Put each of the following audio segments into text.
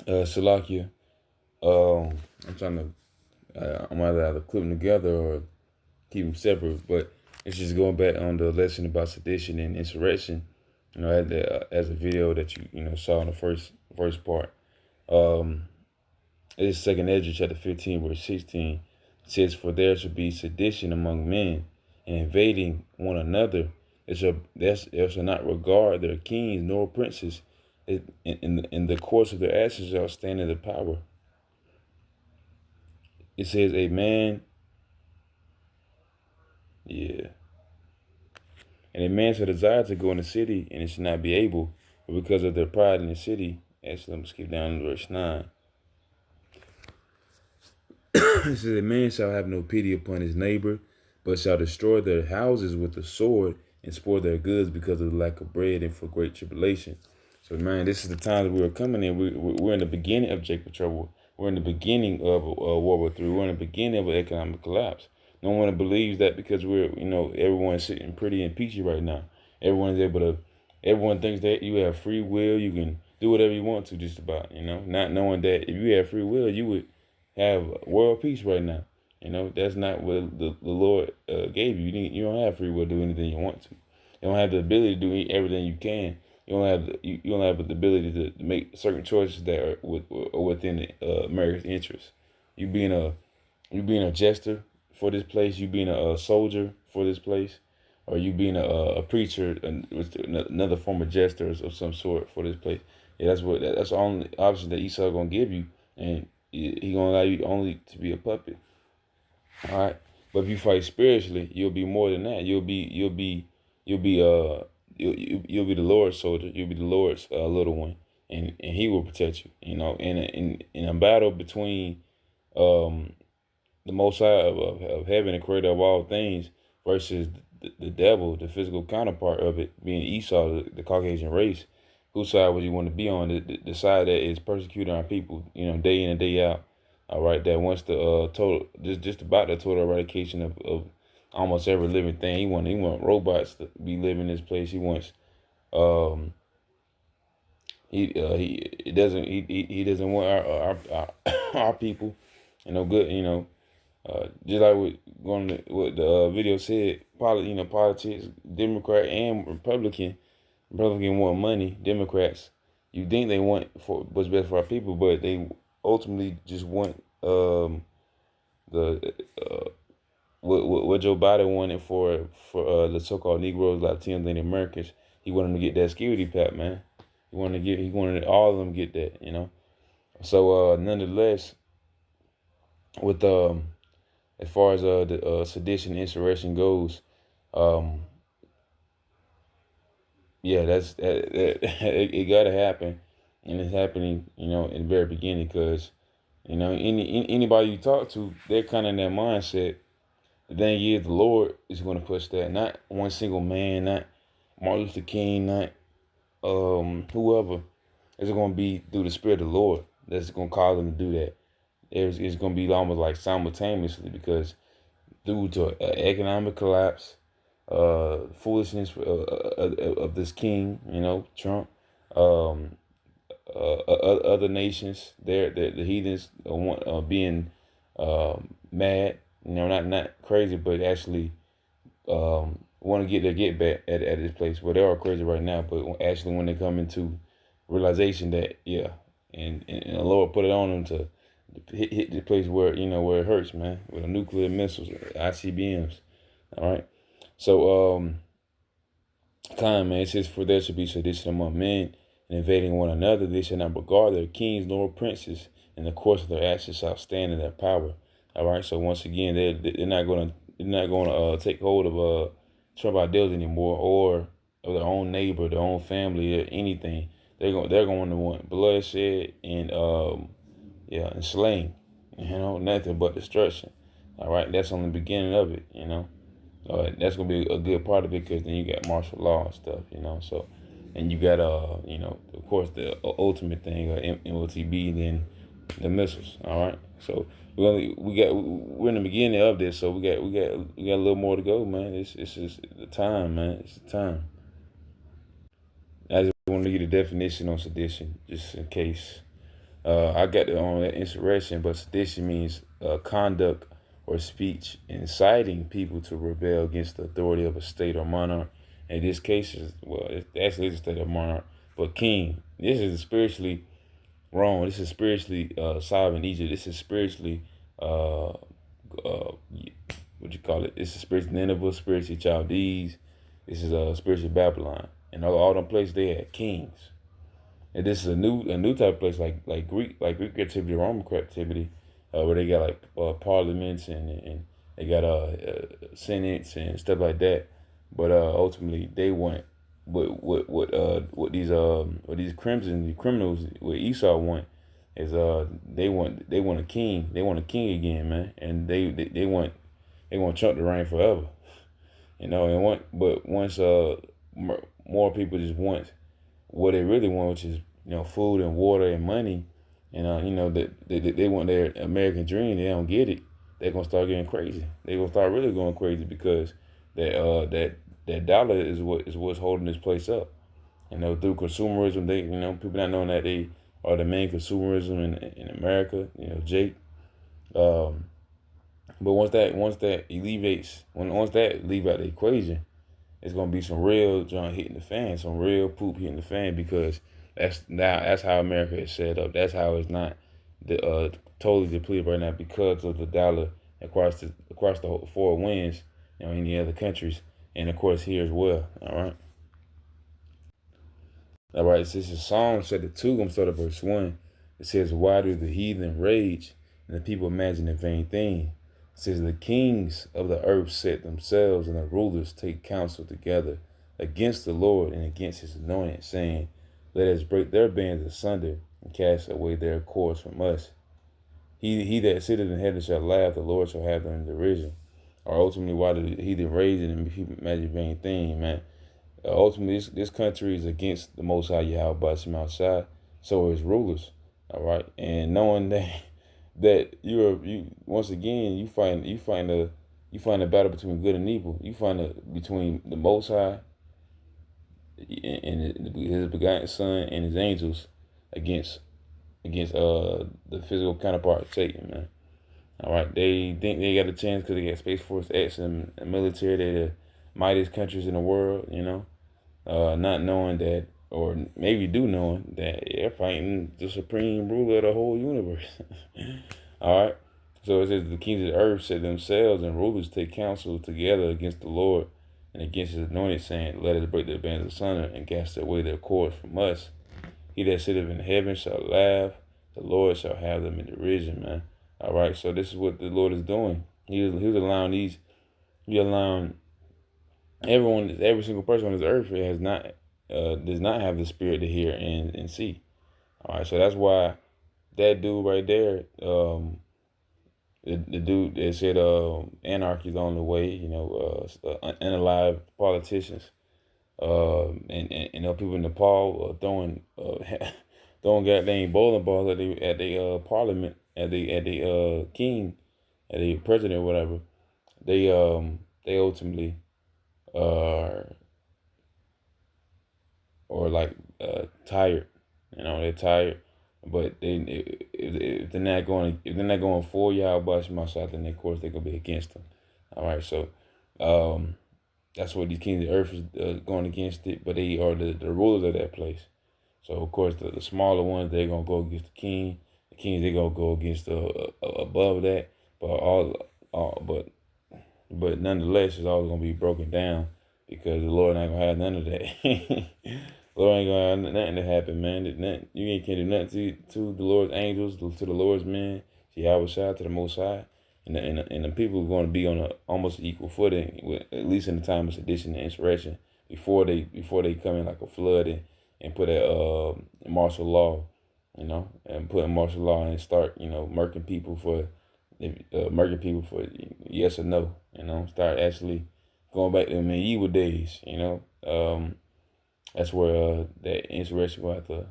Salakia. I'm trying to. I'm either have to clip them together or keep them separate. But it's just going back on the lesson about sedition and insurrection. As a video that you saw in the first part. Um, it's Second Ezra chapter 15 verse 16. It says, "For there shall be sedition among men, and invading one another. They shall not regard their kings nor princes. In the course of their actions shall stand in the power." It says, "A man, yeah, and a man shall desire to go in the city, and it shall not be able, but because of their pride in the city." Actually, let me skip down to verse 9. It says, "A man shall have no pity upon his neighbor, but shall destroy their houses with the sword and spoil their goods because of the lack of bread and for great tribulation." So, man, this is the time that we're coming in. We're in the beginning of Jacob trouble. We're in the beginning of World War III. We're in the beginning of an economic collapse. No one believes that because everyone's sitting pretty and peachy right now. Everyone's able to, everyone thinks that you have free will. You can do whatever you want to, just about, not knowing that if you had free will, you would have world peace right now. That's not what the Lord gave you. You don't have free will to do anything you want to. You don't have the ability to do everything you can. You don't have the ability to make certain choices that are within America's interest. You being a you being a jester for this place. You being a soldier for this place, or you being a preacher and with another form of jester of some sort for this place. Yeah, that's the only option that Esau gonna give you, and he gonna allow you only to be a puppet. All right, but if you fight spiritually, you'll be more than that. You'll be you'll be the Lord's soldier. You'll be the Lord's little one, and He will protect you. In a battle between um the Most High of heaven and creator of all things versus the devil, the physical counterpart of it, being Esau, the Caucasian race. Whose side would you want to be on? The side that is persecuting our people, day in and day out. All right, that wants the total, just about the total eradication of almost every living thing. He want robots to be living in this place. He wants um he doesn't he doesn't want our people, good, just like what the video said, politics, Democrat and Republican. Republican want money. Democrats, you think they want for what's best for our people, but they ultimately just want the what Joe Biden wanted for the so-called Negroes, Latinos, and Americans. He wanted to get that security pack, man. He wanted all of them to get that, So nonetheless, with as far as the sedition insurrection goes, um, yeah, it gotta happen, and it's happening, in the very beginning, because anybody you talk to, they're kind of in that mindset. The thing is, the Lord is going to push that, not one single man, not Martin Luther King, not whoever. It's going to be through the Spirit of the Lord that's going to cause them to do that. It's going to be almost like simultaneously, because due to economic collapse, foolishness of this king, Trump, um, other nations, the heathens being mad, not crazy, but actually want to get their get back at this place. Well, they are crazy right now, but actually when they come into realization that, yeah, and the Lord put it on them to hit the place where where it hurts, man, with the nuclear missiles, ICBMs. All right, so man, it says, "For there shall be sedition among men, and invading one another. They shall not regard their kings nor princes. In the course of their actions shall stand in their power." All right, so once again, they're not gonna take hold of Trump ideals anymore, or of their own neighbor, their own family, or anything. They're going to want bloodshed and and slaying. Nothing but destruction. All right, that's on the beginning of it. That's gonna be a good part of it, because then you got martial law and stuff. So, and you got of course, the ultimate thing, MOTB, then the missiles. All right, so we're in the beginning of this, so we got a little more to go, man. It's just the time, man. It's the time. I just want to get a definition on sedition, just in case. I got it on that insurrection, but sedition means conduct or speech inciting people to rebel against the authority of a state or monarch. In this case, it actually is a state or monarch, but king. This is spiritually wrong. This is spiritually sovereign Egypt. This is spiritually what you call it? This is spiritual Nineveh, spiritually Chaldees. This is spiritual Babylon, and all them places they had kings. And this is a new type of place like Greek captivity, Roman captivity, where they got like parliaments and they got senates and stuff like that. But ultimately they want what these criminals what Esau want is they want a king. They want a king again, man. And they want Trump to reign forever. But once more people just want what they really want, which is food and water and money, and that they want their American dream. They don't get it. They're gonna start getting crazy. They're gonna start really going crazy because that dollar is what's holding this place up. Through consumerism, people not knowing that they are the main consumerism in America. Jake. Um, but once that alleviates, once that leave out the equation, it's gonna be some real John hitting the fan, some real poop hitting the fan, because that's how America is set up. That's how it's not totally depleted right now because of the dollar across the whole four winds, in the other countries, and of course here as well. All right. So this is Psalm chapter 2. I'm gonna start at verse 1. It says, "Why do the heathen rage and the people imagine a vain thing?" It says, "The kings of the earth set themselves, and the rulers take counsel together against the Lord and against his anointed, saying, Let us break their bands asunder and cast away their cords from us. He that sitteth in heaven shall laugh, the Lord shall have them in derision." Or ultimately, why do the heathen rage and people imagine a vain thing, man? Ultimately, this country is against the Most High Yahweh by some outside. So are his rulers. All right, and knowing that you once again you find a battle between good and evil. You find it between the Most High and his begotten Son and his angels against the physical counterpart Satan, man. All right, they think they got a chance because they got Space Force X and military. They're the mightiest countries in the world, not knowing that, or maybe do knowing that they're fighting the supreme ruler of the whole universe. All right. So it says the kings of the earth set themselves, and rulers take counsel together against the Lord and against his anointed, saying, Let us break their bands asunder and cast away their cords from us. He that sitteth in heaven shall laugh, the Lord shall have them in derision, man. All right. So this is what the Lord is doing. He's allowing every single person on this earth does not have the spirit to hear and see. All right, so that's why that dude right there, the dude that said anarchy is on the way, unalive politicians, people in Nepal throwing goddamn bowling balls at the parliament, at the king, at the president or whatever. They ultimately are or like tired. They're tired, but if they're not going for Yahweh Shemashah, then of course they're gonna be against them. All right, so that's what these kings of earth is going against it, but they are the rulers of that place. So of course the smaller ones, they're gonna go against the king. The kings, they're gonna go against above that. But but nonetheless, it's always gonna be broken down because the Lord not gonna have none of that. Lord ain't gonna have nothing to happen, man. You can't do nothing to the Lord's angels, to the Lord's men, to Yahweh Shai, to the Most High, and the people are going to be on a almost equal footing, at least in the time of sedition and insurrection, before they come in like a flood and put a martial law, and put a martial law and start murking people for yes or no, start actually going back to the medieval days, That's where that insurrection will have to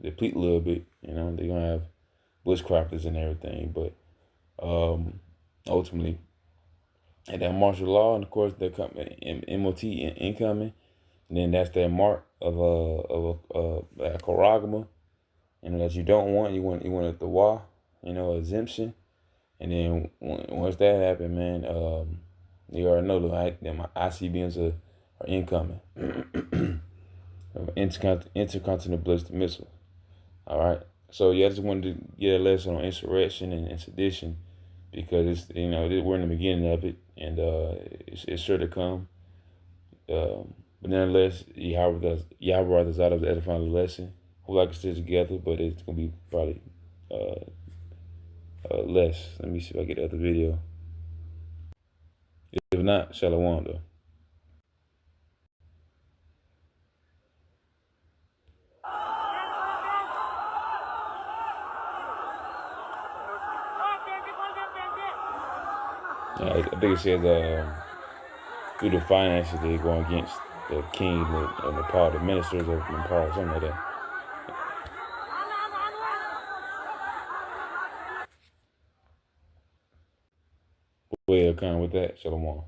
deplete a little bit. They're gonna have bushcrafters and everything, but ultimately, and that martial law, and of course, the MOT incoming, and then that's their mark of a charagma, that you don't want. You want the law, exemption. And then once that happened, man, you already know that my ICBMs are incoming. Intercontinental ballistic missile. All right. So yeah, I just wanted to get a lesson on insurrection and sedition because we're in the beginning of it, and it's sure to come. But nonetheless, Yahweh is out of the edifying lesson. Who I can stitch together, but it's gonna be probably uh, less. Let me see if I get the other video. If not, Shalom though. I think it says through the finances they go against the king and the power, the ministers of Nepal, something like that. Well, kind of with that, Shalom.